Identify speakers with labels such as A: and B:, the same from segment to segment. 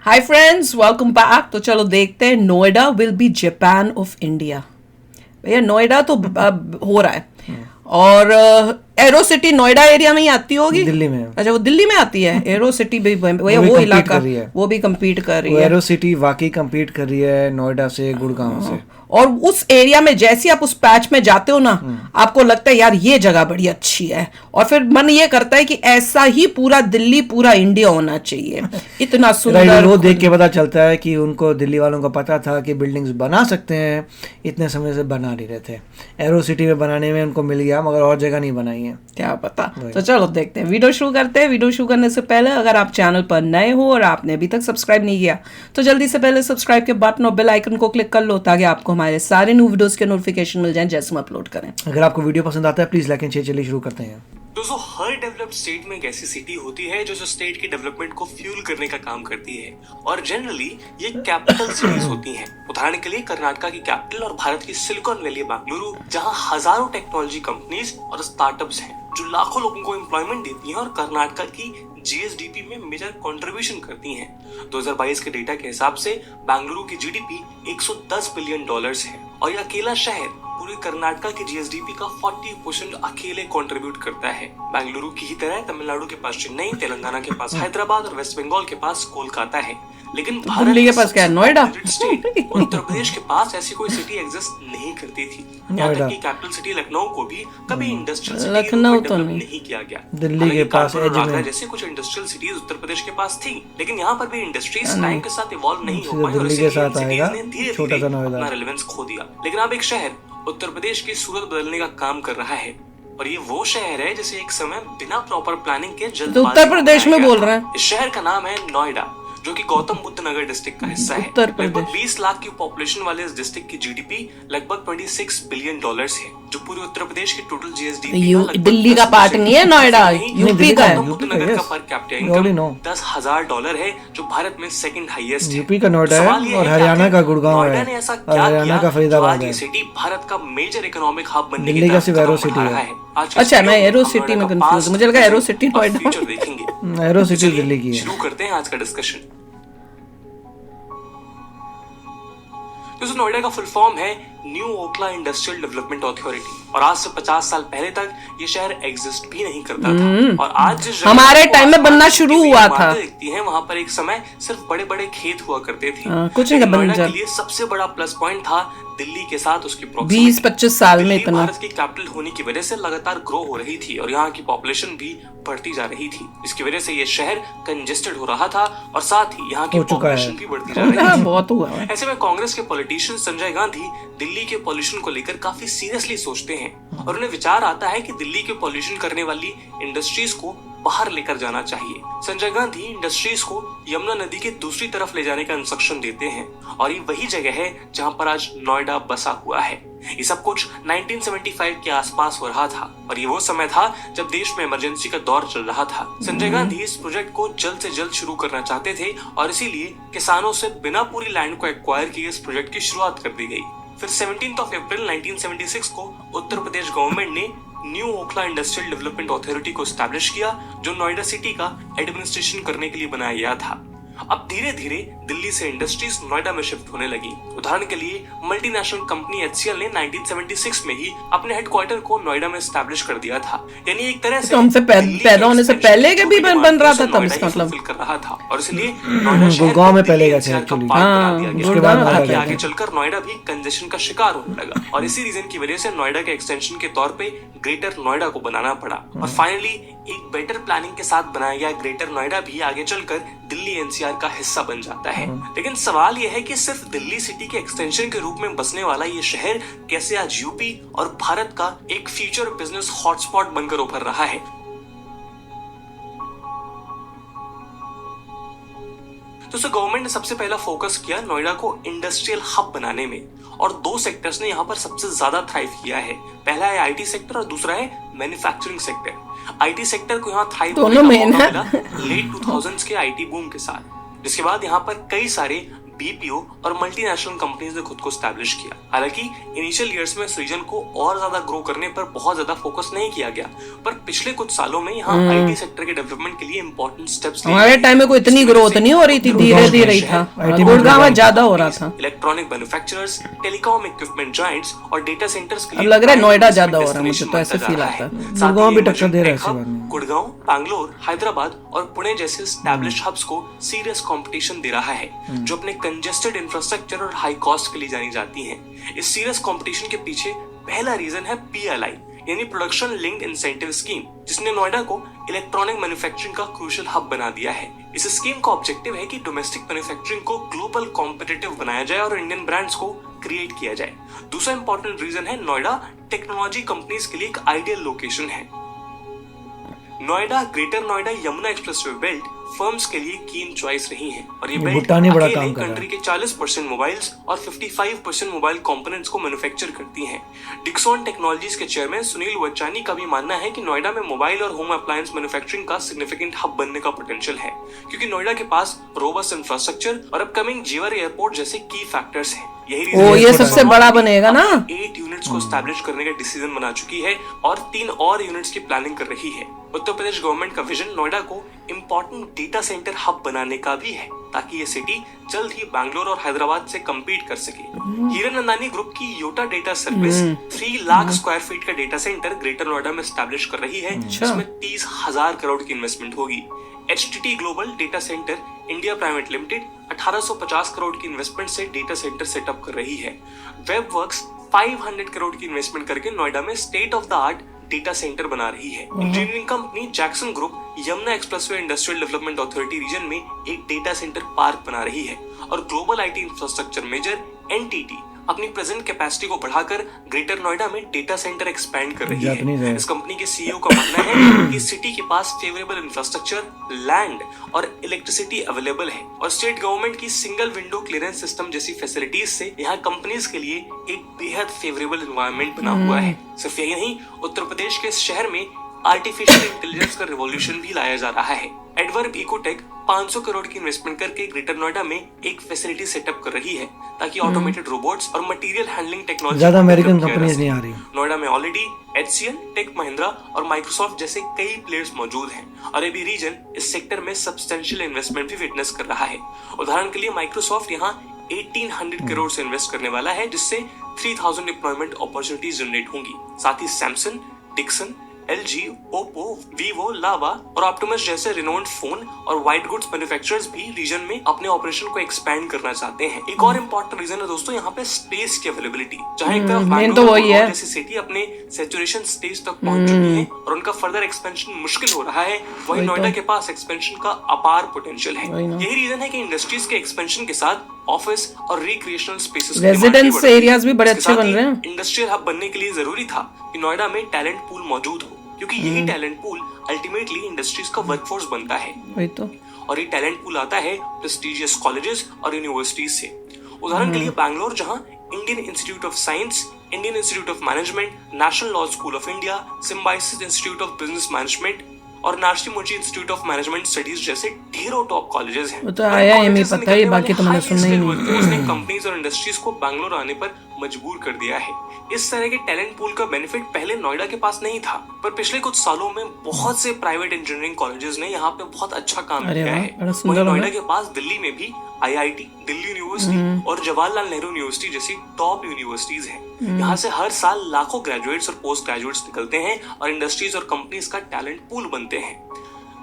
A: Hi friends, welcome back. तो चलो देखते हैं, Noida will be Japan of India. भैया नोएडा तो अब हो रहा है। और एरो सिटी नोएडा एरिया में ही आती होगी,
B: दिल्ली में।
A: अच्छा वो दिल्ली में आती है। एरो सिटी भी भैया वो इलाका वो भी कम्पीट कर रही है।
B: एरो सिटी वाकई कम्पीट कर रही है नोएडा से, गुड़गांव से।
A: और उस एरिया में जैसे आप उस पैच में जाते हो ना, आपको लगता है यार ये जगह बड़ी अच्छी है, और फिर मन ये करता है कि ऐसा ही पूरा दिल्ली, पूरा इंडिया होना चाहिए। इतना सुंदर।
B: वो देख के पता चलता है कि उनको, दिल्ली वालों को पता था कि बिल्डिंग्स बना सकते हैं, इतने समय से बना नहीं रहे थे। एरो सिटी में बनाने में उनको मिल गया, मगर और जगह नहीं बनाई है,
A: क्या पता। तो चलो देखते हैं, वीडियो शुरू करते हैं। वीडियो शुरू करने से पहले अगर आप चैनल पर नए हो और आपने अभी तक सब्सक्राइब नहीं किया तो जल्दी से पहले सब्सक्राइब के बटन और बेल आइकन को क्लिक कर लो, ताकि आपको हमारे सारे न्यू वीडियोस के नोटिफिकेशन मिल जाएं जैसे हम अपलोड करें।
B: अगर आपको वीडियो पसंद आता है प्लीज लाइक एंड शेयर। चलिए शुरू करते हैं।
C: दोस्तों, हर डेवलप्ड स्टेट में एक ऐसी सिटी होती है जो स्टेट की डेवलपमेंट को फ्यूल करने का काम करती है, और जनरली ये कैपिटल सिटीज होती हैं। उदाहरण के लिए कर्नाटका की कैपिटल और भारत की सिलिकॉन वैली बेंगलुरु, जहां हजारों टेक्नोलॉजी कंपनीज और स्टार्टअप्स हैं जो लाखों लोगों को एम्प्लॉयमेंट देती हैं और कर्नाटका की जीएसडीपी में मेजर कंट्रीब्यूशन करती हैं। 2022 के डेटा के हिसाब से बेंगलुरु की जीडीपी $110 बिलियन है, और यह अकेला शहर पूरे कर्नाटका के जीएसडीपी का 40% अकेले कंट्रीब्यूट करता है। बेंगलुरु की ही तरह तमिलनाडु के पास चेन्नई, तेलंगाना के पास हैदराबाद और वेस्ट बंगाल के पास कोलकाता है। लेकिन भारत
A: के पास क्या है? नोएडा।
C: स्टेट उत्तर प्रदेश के पास ऐसी कोई सिटी एग्जिस्ट नहीं करती थी। यहाँ तक कि कैपिटल सिटी लखनऊ को भी कभी इंडस्ट्रियल सिटी
A: लखनऊ तो
C: नहीं किया गया।
B: दिल्ली के पास
C: आगरा जैसे कुछ इंडस्ट्रियल सिटीज उत्तर प्रदेश के पास थी, लेकिन यहाँ पर भी इंडस्ट्रीज टाइम के साथ इवॉल्व नहीं हो पाई और इसीलिए अपना रेलेवेंस खो दिया। लेकिन अब एक शहर उत्तर प्रदेश की सूरत बदलने का काम कर रहा है, और ये वो शहर है जिसे एक समय बिना प्रॉपर प्लानिंग के जल्द
A: उत्तर प्रदेश में बोल रहे हैं।
C: इस शहर का नाम है नोएडा, जो कि गौतम बुद्ध नगर डिस्ट्रिक्ट का हिस्सा है। लगभग 20 लाख की पॉपुलेशन वाले इस डिस्ट्रिक्ट की जीडीपी लगभग $26 बिलियन है, जो पूरे उत्तर प्रदेश की टोटल जीएसडीपी
A: दिल्ली का पार्ट नहीं है नोएडा, यूपी का है।
C: बुद्ध नगर का पर कैपिटा इनकम $10,000 है, जो भारत में सेकंड हाईएस्ट है।
B: यूपी का नोएडा है और हरियाणा का गुड़गांव है, और हरियाणा का फरीदाबाद है।
C: सिटी भारत का मेजर इकोनॉमिक हब बनने
B: दिल्ली का सिर्फ एरो सिटी है।
C: अच्छा,
A: मैं एरो सिटी में कंफ्यूज, मुझे लगा एरो सिटी नोएडा।
C: देखेंगे
B: एरो सिटी दिल्ली की है।
C: शुरू करते हैं आज का डिस्कशन। दोस्तों, नोएडा का फुल फॉर्म है new Okhla industrial development authority, और आज से 50 साल पहले तक ये शहर एग्जिस्ट भी नहीं करता था। और आज जिस
A: हमारे टाइम में बनना शुरू हुआ था,
C: देखती हैं वहाँ पर एक समय सिर्फ बड़े बड़े खेत हुआ करते थे।
A: कुछ नहीं
C: नोएडा के लिए सबसे बड़ा प्लस पॉइंट था दिल्ली के साथ उसकी
A: 20-25 साल में इतना।
C: भारत की कैपिटल होने की वजह से लगातार ग्रो हो रही थी, और यहाँ की पॉपुलेशन भी बढ़ती जा रही थी। इसकी वजह से ये शहर कंजेस्टेड हो रहा था, और साथ ही यहाँ की पॉपुलेशन भी बढ़ती जा रही थी।
A: बहुत हुआ है।
C: ऐसे में कांग्रेस के पॉलिटिशियन संजय गांधी दिल्ली के पॉल्यूशन को लेकर काफी सीरियसली सोचते हैं, और उन्हें विचार आता है कि दिल्ली के पॉल्यूशन करने वाली इंडस्ट्रीज को बाहर लेकर जाना चाहिए। संजय गांधी इंडस्ट्रीज को यमुना नदी के दूसरी तरफ ले जाने का इंस्ट्रक्शन देते हैं, और ये वही जगह है जहां पर आज नोएडा बसा हुआ है। ये सब कुछ 1975 के आसपास हो रहा था, और ये वो समय था जब देश में इमरजेंसी का दौर चल रहा था। संजय गांधी इस प्रोजेक्ट को जल्द से जल्द शुरू करना चाहते थे, और इसीलिए किसानों से बिना पूरी लैंड को एक्वायर किए इस प्रोजेक्ट की शुरुआत कर दी गई। फिर 17 अप्रैल 1976 को उत्तर प्रदेश गवर्नमेंट ने new Okhla industrial development authority को एस्टैब्लिश किया, जो नोएडा सिटी का एडमिनिस्ट्रेशन करने के लिए बनाया गया था। अब धीरे धीरे दिल्ली से इंडस्ट्रीज नोएडा में शिफ्ट होने लगी। उदाहरण के लिए मल्टीनेशनल कंपनी HCL ने 1976 में ही अपने हेडक्वार्टर को नोएडा में एस्टैब्लिश कर दिया था। यानी एक तरह से
A: तो हमसे पैदा होने से पहले के भी बन रहा था तब, इसका मतलब
C: कर रहा था, और इसलिए
B: गुड़गांव में पहले का शहर
C: उसके बाद आगे चलकर नोएडा भी कंजेशन का शिकार होने लगा, और इसी रीजन की वजह से नोएडा के एक्सटेंशन के तौर पे ग्रेटर नोएडा को बनाना पड़ा। और फाइनली एक बेटर प्लानिंग के साथ बनाया गया ग्रेटर नोएडा भी आगे चलकर दिल्ली एनसीआर का हिस्सा बन जाता है। लेकिन सवाल यह है कि सिर्फ दिल्ली सिटी के एक्सटेंशन के रूप में बसने वाला ये शहर कैसे आज यूपी और भारत का एक फ्यूचर बिजनेस हॉटस्पॉट बनकर उभर रहा है। तो गवर्नमेंट ने सबसे पहला फोकस किया नोएडा को इंडस्ट्रियल हब बनाने में, और दो सेक्टर्स ने यहाँ पर सबसे ज्यादा थ्राइव किया है। पहला है आईटी सेक्टर और दूसरा है मैन्युफैक्चरिंग सेक्टर। आईटी सेक्टर को यहाँ थ्राइव होने का मौका मिला लेट 2000s के आईटी बूम के साथ, जिसके बाद यहाँ पर कई सारे बीपीओ और मल्टीनेशनल कंपनीज ने खुद को स्टैब्लिश किया। हालांकि इनिशियल ईयर्स में इस रीजन को और ज्यादा ग्रो करने पर बहुत ज्यादा फोकस नहीं किया गया, पर पिछले कुछ सालों में यहाँ आईटी सेक्टर के डेवलपमेंट के लिए इंपॉर्टेंट स्टेप्स
A: हमारे टाइम में कोई इतनी ग्रोथ नहीं हो रही थी, धीरे धीरे ही था, गुड़गांव में ज्यादा हो रहा था।
C: Electronic manufacturers, telecom equipment giants और डेटा सेंटर्स के
A: अब
C: लिए
A: लग रहा है नोएडा ज्यादा हो रहा है, मुझे तो ऐसे फील आता है।
B: गुड़गांव भी टक्कर दे रहा है ऐसे बात नहीं।
C: गुड़गांव, बैंगलोर, हैदराबाद और पुणे जैसे स्टैब्लिश्ड हब्स को सीरियस कंपटीशन दे रहा है, जो अपने कंजेस्टेड इंफ्रास्ट्रक्चर और हाई कॉस्ट के लिए जानी जाती हैं। इस सीरियस कंपटीशन के पीछे पहला रीजन है PLI यानी प्रोडक्शन लिंक्ड इंसेंटिव स्कीम, जिसने नोएडा को इलेक्ट्रॉनिक मैन्युफैक्चरिंग का क्रूशियल हब बना दिया है। इस स्कीम का ऑब्जेक्टिव है कि डोमेस्टिक मैन्युफैक्चरिंग को ग्लोबल कॉम्पिटिटिव बनाया जाए और इंडियन ब्रांड्स को क्रिएट किया जाए। दूसरा इंपॉर्टेंट रीजन है नोएडा टेक्नोलॉजी कंपनीज के लिए एक आइडियल लोकेशन है। Noida, greater Noida Yamuna expressway belt firms के लिए कीन चॉइस रही है और ये बेल्ट अकेले कंट्री के 40% मोबाइल्स और 55% मोबाइल कंपोनेंट्स को मैन्युफैक्चर करती हैं। डिक्सॉन टेक्नोलॉजीज के चेयरमैन सुनील वच्चानी का भी मानना है कि नोएडा में मोबाइल और होम अप्लायंस मैन्युफैक्चरिंग का सिग्निफिकेंट हब बनने का पोटेंशियल है, क्योंकि नोएडा के पास रोबस्ट इंफ्रास्ट्रक्चर और अपकमिंग जेवर एयरपोर्ट जैसे की फैक्टर्स हैं।
A: ये सबसे बड़ा बनेगा ना।
C: 8 यूनिट्स को एस्टैब्लिश करने का डिसीजन बना चुकी है और 3 और यूनिट्स की प्लानिंग कर रही है। उत्तर प्रदेश गवर्नमेंट का विजन नोएडा को इम्पोर्टेंट डेटा सेंटर हब बनाने का भी है, ताकि ये सिटी जल्द ही बैंगलोर और हैदराबाद से कम्पीट कर सके। हीरन अंदानी ग्रुप की Yotta data service 3 lakh square feet का डेटा सेंटर ग्रेटर नोएडा में एस्टैब्लिश कर रही है, जिसमें 30,000 करोड़ की इन्वेस्टमेंट होगी। HTT global data centre India private limited 1850 crore की इन्वेस्टमेंट से डेटा सेंटर सेटअप कर रही है। वेबवर्क्स 500 करोड़ की इन्वेस्टमेंट करके नोएडा में state of the art data centre बना रही है। Engineering company Jackson group Yamuna expressway industrial development authority region में एक डेटा सेंटर पार्क बना रही है और global IT infrastructure major NTT अपनी प्रेजेंट कैपेसिटी को बढ़ाकर ग्रेटर नोएडा में डेटा सेंटर एक्सपैंड कर रही है। इस कंपनी के CEO का मानना है कि सिटी के पास फेवरेबल इंफ्रास्ट्रक्चर, लैंड और इलेक्ट्रिसिटी अवेलेबल है और स्टेट गवर्नमेंट की सिंगल विंडो क्लियरेंस सिस्टम जैसी फैसिलिटीज से यहाँ कंपनीज के लिए एक बेहद फेवरेबल एनवायरनमेंट बना हुआ है। सिर्फ यही नहीं, उत्तर प्रदेश के शहर में आर्टिफिशियल इंटेलिजेंस का रिवॉल्यूशन भी लाया जा रहा है। एडवर्ब इकोटेक 500 करोड़ की इन्वेस्टमेंट करके ग्रेटर नोएडा में एक फैसिलिटी सेटअप कर रही है, ताकि ऑटोमेटेड रोबोट्स और मटेरियल हैंडलिंग टेक्नोलॉजी
B: ज्यादा अमेरिकन कंपनीज नहीं आ रही।
C: नोएडा में ऑलरेडी HCL, टेक महिंद्रा और माइक्रोसॉफ्ट जैसे कई प्लेयर्स मौजूद हैं और ये भी रीजन इस सेक्टर में सब्सटेंशियल इन्वेस्टमेंट भी विटनेस कर रहा है। उदाहरण के लिए माइक्रोसॉफ्ट यहाँ 1800 करोड़ से इन्वेस्ट करने वाला है, जिससे 3000 एम्प्लॉयमेंट अपॉर्चुनिटीज जनरेट होंगी। साथ ही Samsung, Dixon, LG, Oppo, Vivo, Lava और ऑप्टिमस जैसे रिनोन्ड फोन और वाइट गुड्स मैन्युफैक्चरर्स भी रीजन में अपने ऑपरेशन को एक्सपैंड करना चाहते हैं। एक और इम्पोर्टेंट रीजन है दोस्तों यहाँ पे स्पेस की अवेलेबिलिटी। जहाँ एक तरफ बैंगलोर जैसी सिटी अपने सैचुरेशन स्टेज तक पहुंच चुकी है और उनका फर्दर एक्सपेंशन मुश्किल हो रहा है, वहीं नोएडा के पास एक्सपेंशन का अपार पोटेंशियल है। यही रीजन है कि इंडस्ट्रीज के एक्सपेंशन के साथ ऑफिस और रिक्रिएशनल स्पेसेस,
A: रेजिडेंस एरियाज भी बड़े अच्छे बन रहे हैं।
C: इंडस्ट्रियल हब बनने के लिए जरूरी था कि नोएडा में टैलेंट पूल मौजूद हो, क्योंकि यही टैलेंट पूल अल्टीमेटली इंडस्ट्रीज का वर्कफोर्स बनता है।
A: वही तो।
C: और ये टैलेंट पूल आता है प्रेस्टिजियस कॉलेजेस और यूनिवर्सिटीज से। उदाहरण के लिए बैंगलोर, जहां Indian Institute of Science, Indian Institute of Management, National Law School of India, Symbiosis Institute of Business Management और Narsee Monjee Institute of Management Studies जैसे ढेरों टॉप कॉलेजेस हैं।
A: तो IIM पता है, बाकी तो मैंने सुना ही नहीं।
C: उसने कंपनीज और इंडस्ट्रीज को बैंगलोर आने पर मजबूर कर दिया है। इस तरह के टैलेंट पूल का बेनिफिट पहले नोएडा के पास नहीं था, पर पिछले कुछ सालों में बहुत से प्राइवेट इंजीनियरिंग कॉलेजेस ने यहाँ पे बहुत अच्छा काम किया है। वहीं नोएडा के पास दिल्ली में भी IIT, दिल्ली यूनिवर्सिटी और जवाहरलाल नेहरू यूनिवर्सिटी जैसी टॉप यूनिवर्सिटीज हैं। यहाँ से हर साल लाखों ग्रेजुएट्स और पोस्ट ग्रेजुएट्स निकलते हैं और इंडस्ट्रीज और कंपनीज का टैलेंट पूल बनते हैं।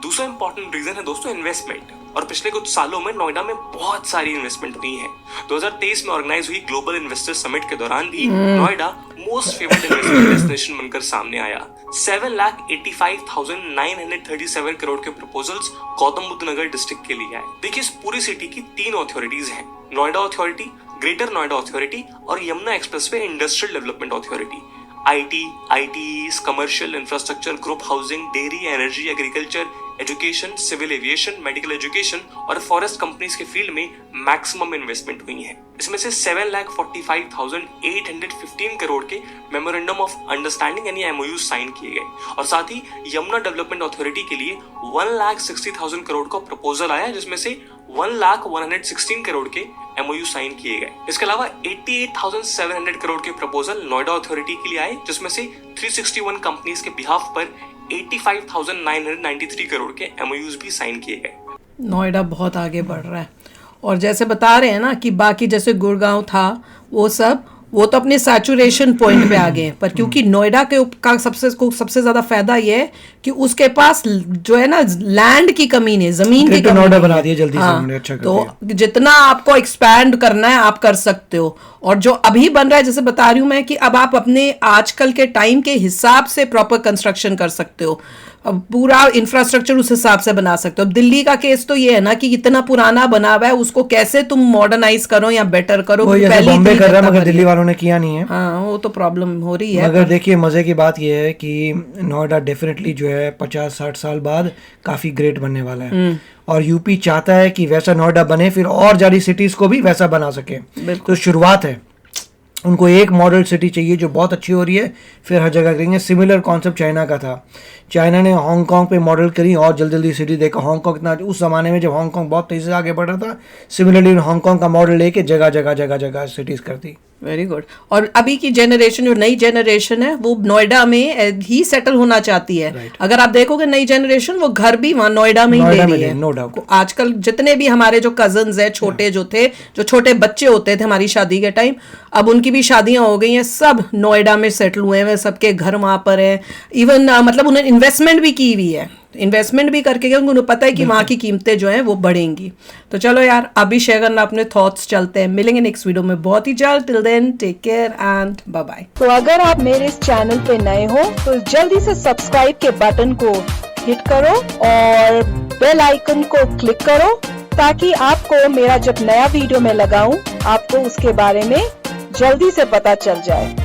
C: दूसरा इंपॉर्टेंट रीजन है दोस्तों इन्वेस्टमेंट, और पिछले कुछ सालों में नोएडा में बहुत सारी इन्वेस्टमेंट हुई है। 2023 में ऑर्गेनाइज हुई ग्लोबल इन्वेस्टर समिट के दौरान भी Noida most favoured investment destination बनकर सामने आया। 7,85,937 करोड़ के प्रपोजल्स गौतम बुद्ध नगर डिस्ट्रिक्ट के लिए आए। देखिए, इस पूरी सिटी की 3 अथॉरिटीज हैं, Noida authority, Greater Noida authority और Yamuna expressway industrial development authority. IT, ITEs, commercial infrastructure, group housing, dairy, energy, agriculture, education, civil aviation, medical education और फॉरेस्ट कंपनीज के फील्ड में मैक्सिमम इन्वेस्टमेंट हुई है। इसमें से 7,45,815 करोड़ के मेमोरेंडम ऑफ अंडरस्टैंडिंग यानी MOU साइन किए गए और साथ ही यमुना डेवलपमेंट अथॉरिटी के लिए 1,60,000 करोड़ का प्रपोजल आया, जिसमें से 1,116 करोड़ के MOU साइन किए गए। इसके अलावा 88,700 करोड़ के प्रपोजल नोएडा अथॉरिटी के लिए आए, जिसमें से 361 कंपनीज के बिहाफ पर 85,993 करोड़ के MOUs भी साइन किए गए।
A: नोएडा बहुत आगे बढ़ रहा है। और जैसे बता रहे हैं ना कि बाकी जैसे गुड़गांव था वो तो अपने सैचुरेशन पॉइंट पे आ गए हैं, पर क्योंकि नोएडा का सबसे ज्यादा फायदा ये है कि उसके पास जो है ना लैंड की कमी नहीं, जमीन की कमी
B: नोएडा
A: नहीं
B: बना
A: है।
B: दिया जल्दी
A: हाँ,
B: से, अच्छा कर
A: तो
B: दिया।
A: जितना आपको एक्सपैंड करना है आप कर सकते हो। और जो अभी बन रहा है, जैसे बता रही हूँ मैं, कि अब आप अपने आजकल के टाइम के हिसाब से प्रॉपर कंस्ट्रक्शन कर सकते हो, अब पूरा इंफ्रास्ट्रक्चर उस हिसाब से बना सकते हो। अब दिल्ली का केस तो ये है ना कि इतना पुराना बना हुआ है, उसको कैसे तुम मॉडर्नाइज करो या बेटर करो।
B: वो जैसे बॉम्बे कर रहा है, मगर दिल्ली वालों ने किया नहीं है।
A: हाँ, वो तो प्रॉब्लम हो रही है।
B: मगर देखिए मजे की बात यह है कि नोएडा डेफिनेटली जो है 50-60 साल बाद काफी ग्रेट बनने वाला है, और यूपी चाहता है कि वैसा नोएडा बने, फिर और ज्यादा सिटीज को भी वैसा बना सके। तो शुरुआत है, उनको एक मॉडल सिटी चाहिए जो बहुत अच्छी हो रही है, फिर हर जगह करेंगे। सिमिलर कॉन्सेप्ट चाइना का था, चाइना ने हांगकांग पे मॉडल करी और जल्दी जल्दी सिटी देखा। हांगकांग इतना उस जमाने में जब हांगकांग बहुत तेजी से आगे बढ़ रहा था, सिमिलरली हांगकांग का मॉडल लेके जगह जगह सिटीज कर दी।
A: Very good. और अभी की जनरेशन, जो नई जनरेशन है, वो नोएडा में ही सेटल होना चाहती है। अगर आप देखोगे नई जनरेशन, वो घर भी वहाँ नोएडा में ही ले रही है।
B: No doubt.
A: आजकल जितने भी हमारे जो कजन्स है, छोटे जो थे, जो छोटे बच्चे होते थे हमारी शादी के टाइम, अब उनकी भी शादियां हो गई हैं, सब नोएडा में सेटल हुए हैं, सबके घर वहां पर है। इवन मतलब उन्होंने इन्वेस्टमेंट भी की हुई है, इन्वेस्टमेंट भी करके गए, उन्हें पता है कि वहाँ की कीमतें जो हैं वो बढ़ेंगी। तो चलो यार, अभी शेयर करना अपने थॉट्स। चलते हैं, मिलेंगे नेक्स्ट वीडियो में बहुत ही जल्द। Till then take care and bye bye.
D: तो अगर आप मेरे इस चैनल पे नए हो तो जल्दी से सब्सक्राइब के बटन को हिट करो और बेल आइकन को क्लिक करो, ताकि आपको मेरा जब नया वीडियो मैं लगाऊं, आपको उसके बारे में जल्दी से पता चल जाए।